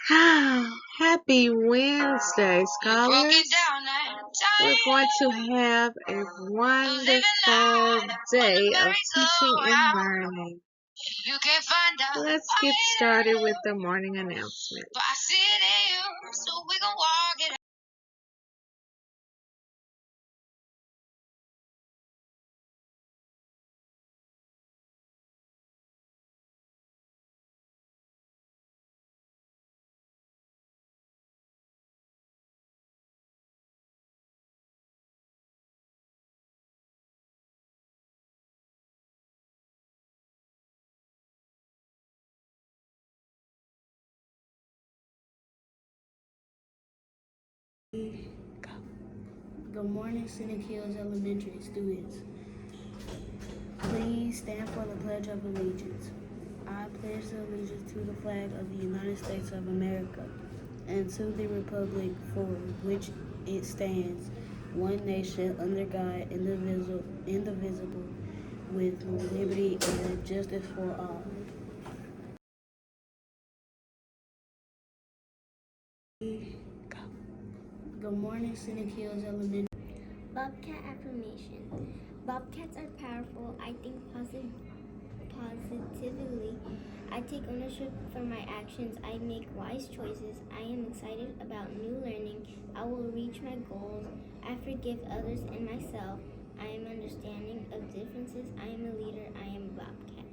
Happy Wednesday, scholars. We're going to have a wonderful day of teaching and learning. Let's get started with the morning announcement. Good morning, Scenic Hills Elementary students. Please stand for the Pledge of Allegiance. I pledge allegiance to the flag of the United States of America and to the republic for which it stands, one nation under God, indivisible, with liberty and justice for all. Good morning, Scenic Hills Elementary. Bobcat affirmation. Bobcats are powerful. I think positively. I take ownership for my actions. I make wise choices. I am excited about new learning. I will reach my goals. I forgive others and myself. I am understanding of differences. I am a leader. I am a Bobcat.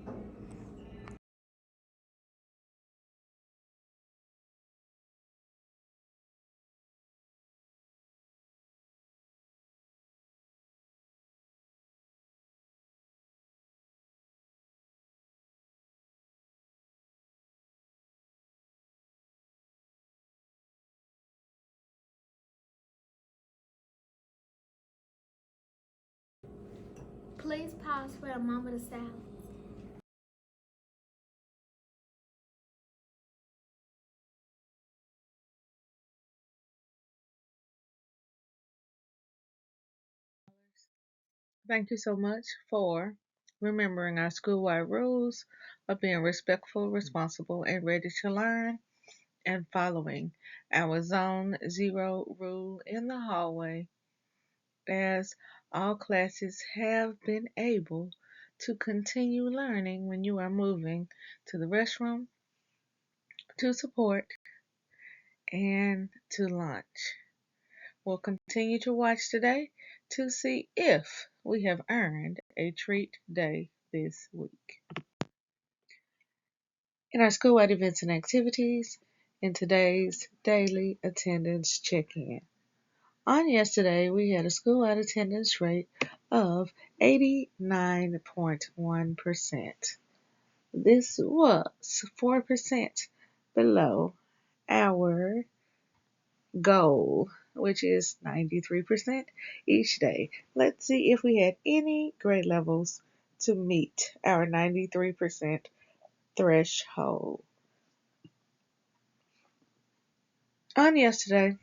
Please pause for a moment of silence. Thank you so much for remembering our school-wide rules of being respectful, responsible, and ready to learn, and following our Zone 0 rule in the hallway, as all classes have been able to continue learning when you are moving to the restroom, to support, and to lunch. We'll continue to watch today to see if we have earned a treat day this week. In our school-wide events and activities, in today's daily attendance check-in. On yesterday, we had a school-wide attendance rate of 89.1%. This was 4% below our goal, which is 93% each day. Let's see if we had any grade levels to meet our 93% threshold. On yesterday,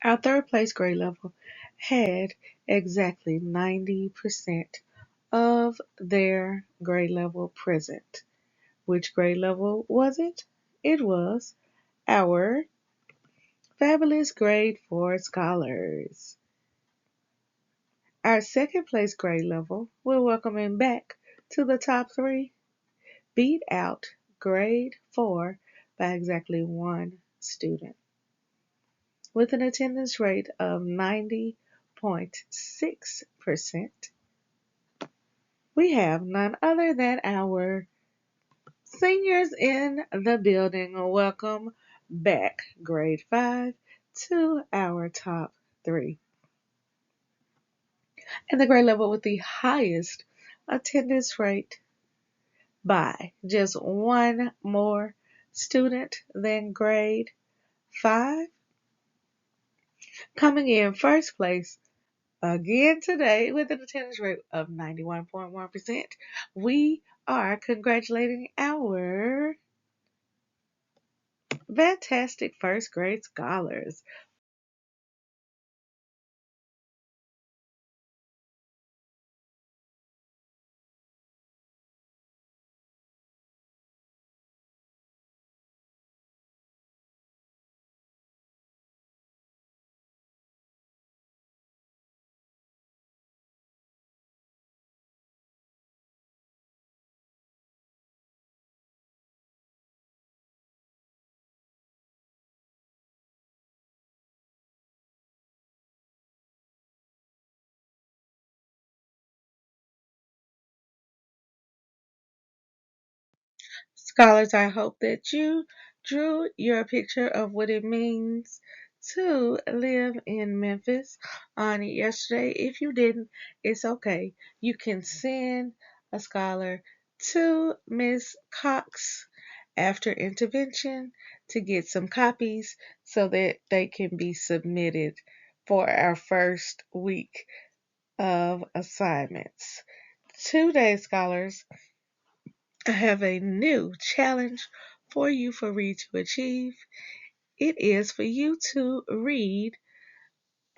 our third place grade level had exactly 90% of their grade level present. Which grade level was it? It was our fabulous grade 4 scholars. Our second place grade level, we're welcoming back to the top 3, beat out grade 4 by exactly 1 student. With an attendance rate of 90.6%, we have none other than our seniors in the building. Welcome back, grade 5, to our top 3. And the grade level with the highest attendance rate by just 1 more student than grade 5. Coming in first place again today with an attendance rate of 91.1%, we are congratulating our fantastic first grade scholars. Scholars, I hope that you drew your picture of what it means to live in Memphis on yesterday. If you didn't, it's okay. You can send a scholar to Miss Cox after intervention to get some copies so that they can be submitted for our first week of assignments. Today, scholars, I have a new challenge for you for Read to Achieve. It is for you to read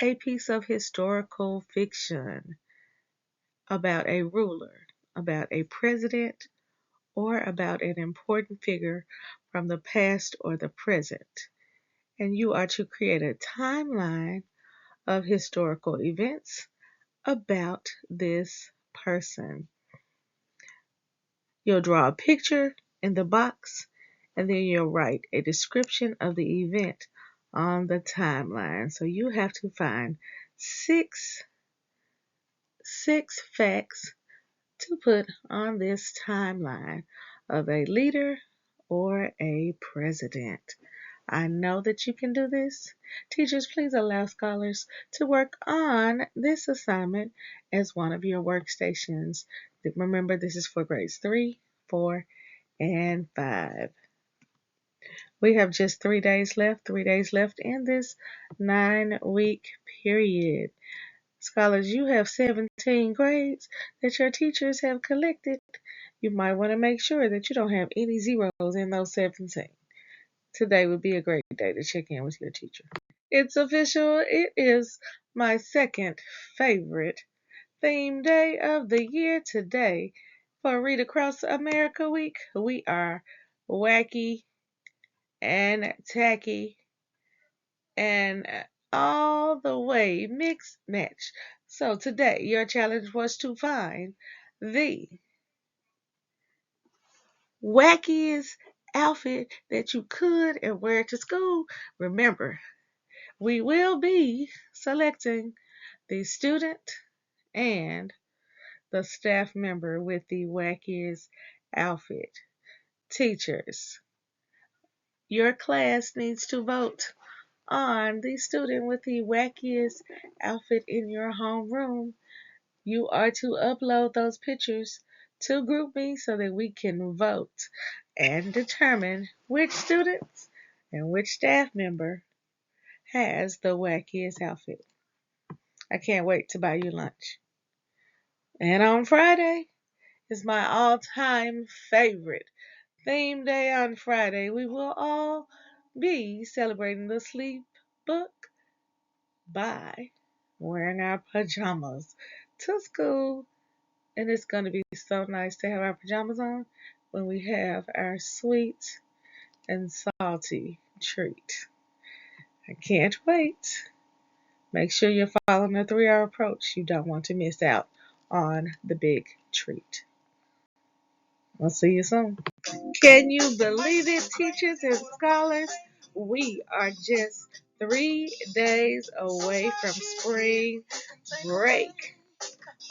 a piece of historical fiction about a ruler, about a president, or about an important figure from the past or the present. And you are to create a timeline of historical events about this person. You'll draw a picture in the box and then you'll write a description of the event on the timeline. So you have to find six facts to put on this timeline of a leader or a president. I know that you can do this. Teachers, please allow scholars to work on this assignment as one of your workstations. Remember, this is for grades 3, 4, and 5. We have just 3 days left in this 9-week period. Scholars, you have 17 grades that your teachers have collected. You might want to make sure that you don't have any zeros in those 17. Today would be a great day to check in with your teacher. It's official. It is my second favorite theme day of the year today. For Read Across America Week, we are wacky and tacky and all the way mix match. So today your challenge was to find the wackiest outfit that you could and wear to school. Remember, we will be selecting the student and the staff member with the wackiest outfit. Teachers, your class needs to vote on the student with the wackiest outfit in your homeroom. You are to upload those pictures to GroupMe so that we can vote and determine which students and which staff member has the wackiest outfit. I can't wait to buy you lunch. And on Friday is my all-time favorite theme day. On Friday, we will all be celebrating the sleep book by wearing our pajamas to school. And it's going to be so nice to have our pajamas on when we have our sweet and salty treat. I can't wait. Make sure you're following the 3-hour approach. You don't want to miss out on the big treat. I'll see you soon. Can you believe it, teachers and scholars? We are just 3 days away from spring break.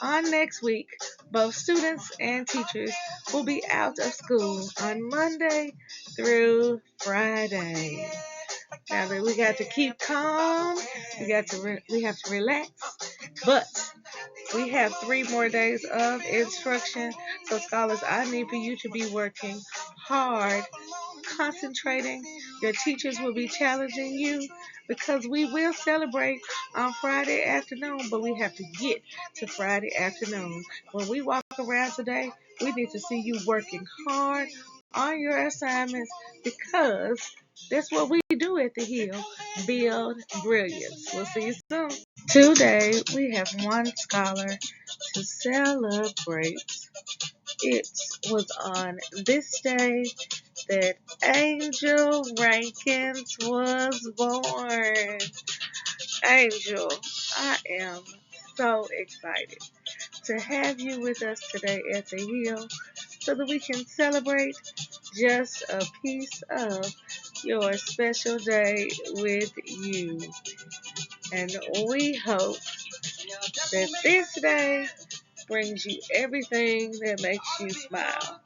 On next week, both students and teachers will be out of school on Monday through Friday. Now that we got to keep calm, we have to relax, but we have 3 more days of instruction. So scholars, I need for you to be working hard, concentrating. Your teachers will be challenging you because we will celebrate on Friday afternoon, but we have to get to Friday afternoon. When we walk around today, we need to see you working hard on your assignments because that's what we do at the Hill. Build brilliance. We'll see you soon. Today, we have one scholar to celebrate. It was on this day that Angel Rankins was born. Angel, I am so excited to have you with us today at the Hill so that we can celebrate just a piece of your special day with you. And we hope that this day brings you everything that makes you smile.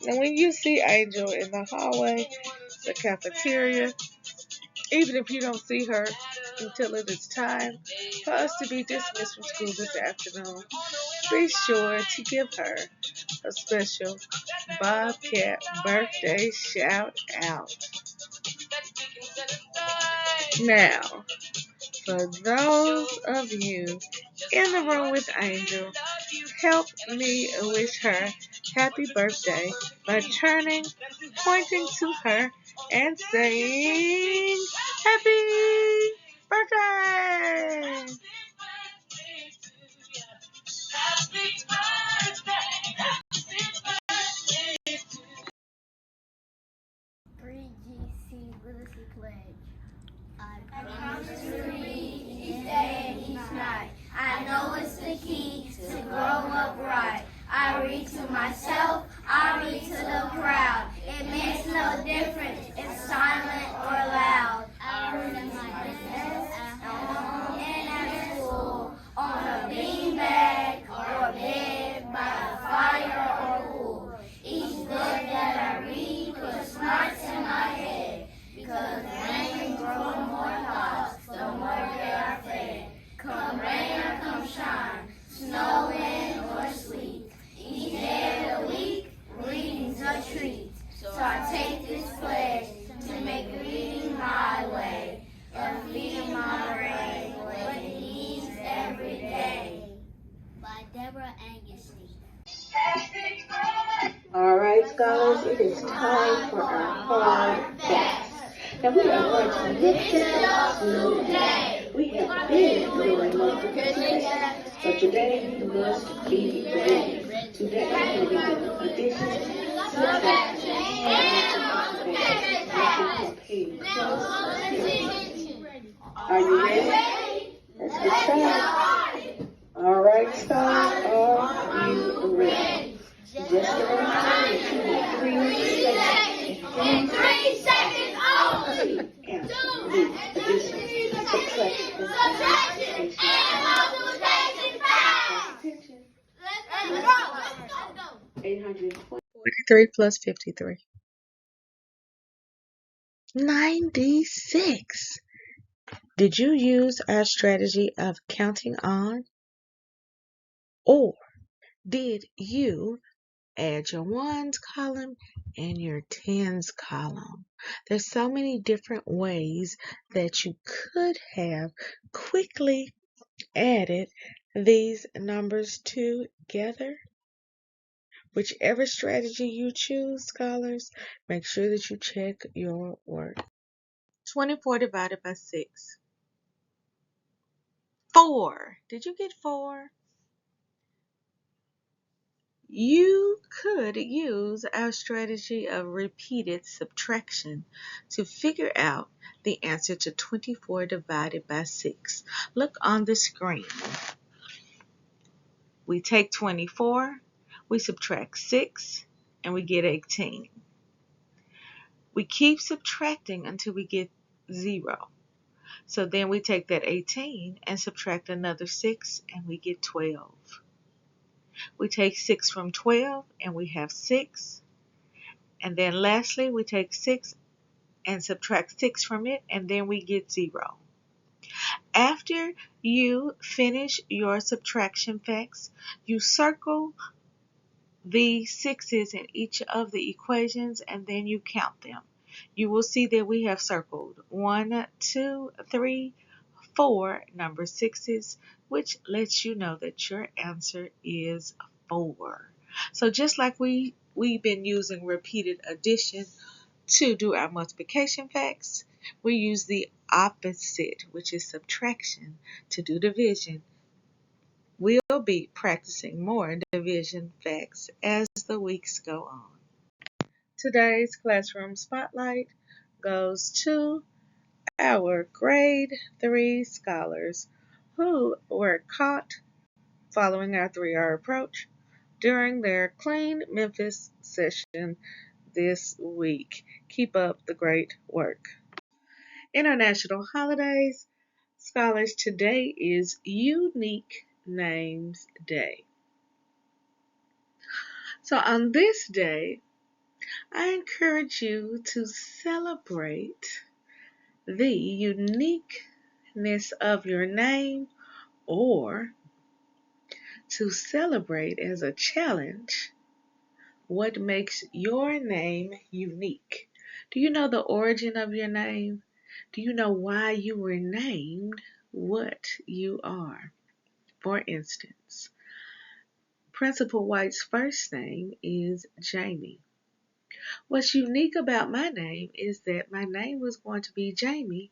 And when you see Angel in the hallway, the cafeteria, even if you don't see her until it is time for us to be dismissed from school this afternoon, be sure to give her a special Bobcat birthday shout out. Now, for those of you in the room with Angel, help me wish her happy birthday by pointing to her, and saying, Happy birthday! 3GC Literacy Pledge. I promise to read each day and each night. I know it's the key to grow up right. I read to myself, I read to the crowd. It makes no difference if silent or loud. I read at my desk, at home, and at school, on a beanbag or bed, by a fire or pool. Each book that I read puts smarts in my head, because rain grows more thoughts, the more they are fed. Come rain or come shine, snow, wind, or sleet, each day of the week, reading's a treat. So I take this pledge to make reading my way, and feeding my brain what it needs every day. By Deborah Angus. Alright, scholars, it is time for our hard facts. Now we are going to listen today. We have been doing multiplication, but today you must be ready. Today we will be doing addition, subtraction, and multiplication. Are you ready? Let's get started. Alright, scholars, are you ready? Just a reminder, you have 3 seconds. In 3 seconds only. And addition, subtraction, And multiplication facts. Let's go. 843 plus 53. 96. Did you use our strategy of counting on, or did you add your ones column and your tens column? There's so many different ways that you could have quickly added these numbers together. Whichever strategy you choose, scholars, make sure that you check your work. 24 divided by 6. 4. Did you get 4? You could use our strategy of repeated subtraction to figure out the answer to 24 divided by 6. Look on the screen. We take 24, we subtract 6, and we get 18. We keep subtracting until we get 0. So then we take that 18 and subtract another 6, and we get 12. We take 6 from 12 and we have 6. And then lastly, we take 6 and subtract 6 from it, and then we get 0. After you finish your subtraction facts, you circle the 6's in each of the equations, and then you count them. You will see that we have circled 1, 2, 3, 4 number 6's, which lets you know that your answer is 4. So just like we've been using repeated addition to do our multiplication facts, we use the opposite, which is subtraction, to do division. We'll be practicing more division facts as the weeks go on. Today's classroom spotlight goes to our grade 3 scholars who were caught following our 3R approach during their Clean Memphis session this week. Keep up the great work. International holidays. Scholars, today is Unique Names Day. So on this day, I encourage you to celebrate the uniqueness of your name or to celebrate as a challenge what makes your name unique. Do you know the origin of your name? Do you know why you were named what you are? For instance, Principal White's first name is Jamie. What's unique about my name is that my name was going to be Jamie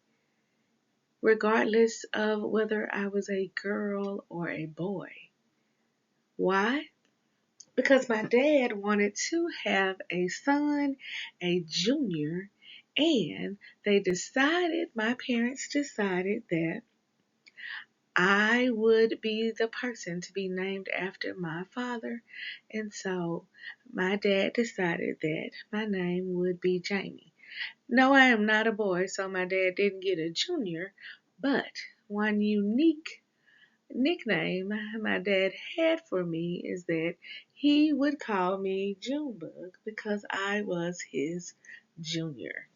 regardless of whether I was a girl or a boy. Why? Because my dad wanted to have a son, a junior, and my parents decided that I would be the person to be named after my father. And so my dad decided that my name would be Jamie. No, I am not a boy, so my dad didn't get a junior, but one unique nickname my dad had for me is that he would call me Junebug because I was his junior.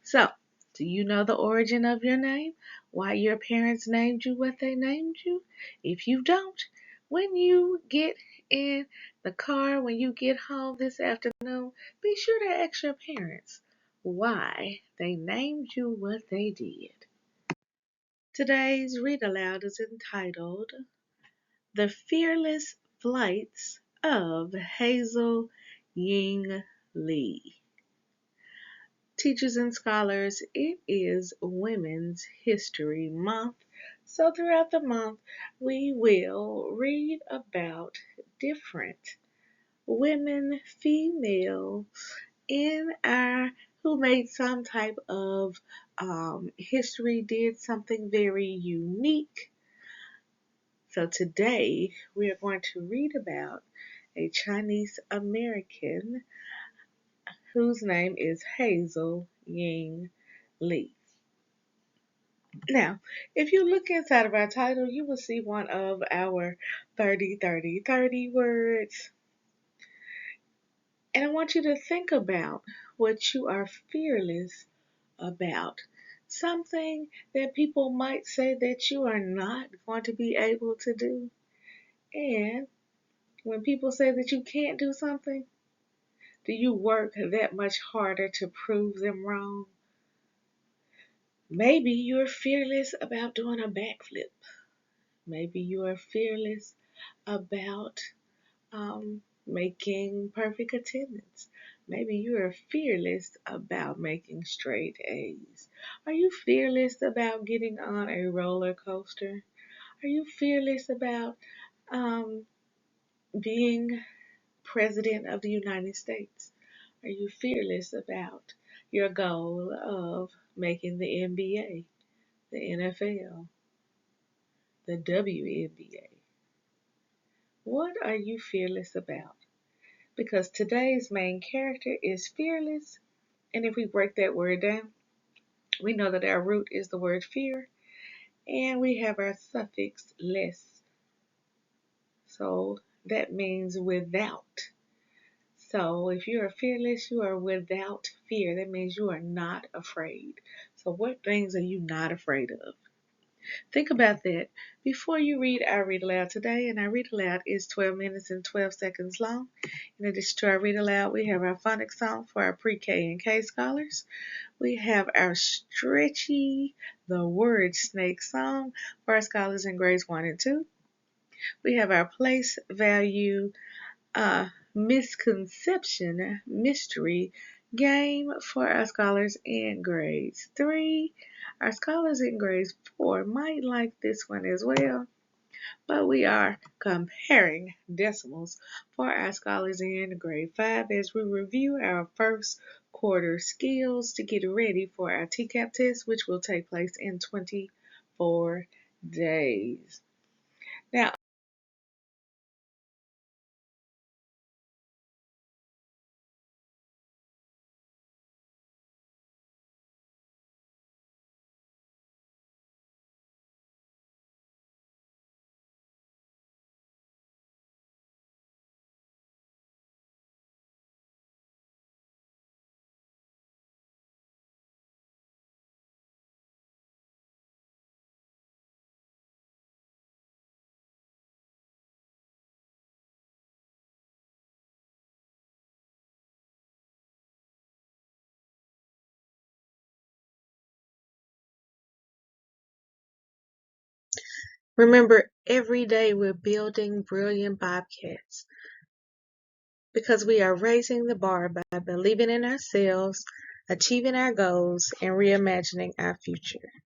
So, do you know the origin of your name? Why your parents named you what they named you? If you don't, when you get in the car, when you get home this afternoon, be sure to ask your parents why they named you what they did. Today's read aloud is entitled The Fearless Flights of Hazel Ying Lee. Teachers and scholars, it is Women's History Month. So throughout the month, we will read about different women, female, in our who made some type of history, did something very unique. So today we are going to read about a Chinese American whose name is Hazel Ying Lee. Now, if you look inside of our title, you will see one of our 30, 30, 30 words. And I want you to think about what you are fearless about. Something that people might say that you are not going to be able to do. And when people say that you can't do something, do you work that much harder to prove them wrong? Maybe you're fearless about doing a backflip. Maybe you are fearless about making perfect attendance. Maybe you are fearless about making straight A's. Are you fearless about getting on a roller coaster? Are you fearless about um, being President of the United States? Are you fearless about your goal of making the NBA, the NFL, the WNBA? What are you fearless about? Because today's main character is fearless, and if we break that word down, we know that our root is the word fear, and we have our suffix less. So that means without. So if you are fearless, you are without fear. That means you are not afraid. So what things are you not afraid of? Think about that before you read our read aloud today. And our read aloud is 12 minutes and 12 seconds long. In addition to our read aloud, we have our phonics song for our pre-K and K scholars. We have our stretchy, the word snake song for our scholars in grades 1 and 2. We have our place value misconception mystery game for our scholars in grades 3. Our scholars in grades 4 might like this one as well, but we are comparing decimals for our scholars in grade 5 as we review our first quarter skills to get ready for our TCAP test, which will take place in 24 days. Now, Remember, every day we're building brilliant Bobcats because we are raising the bar by believing in ourselves, achieving our goals, and reimagining our future.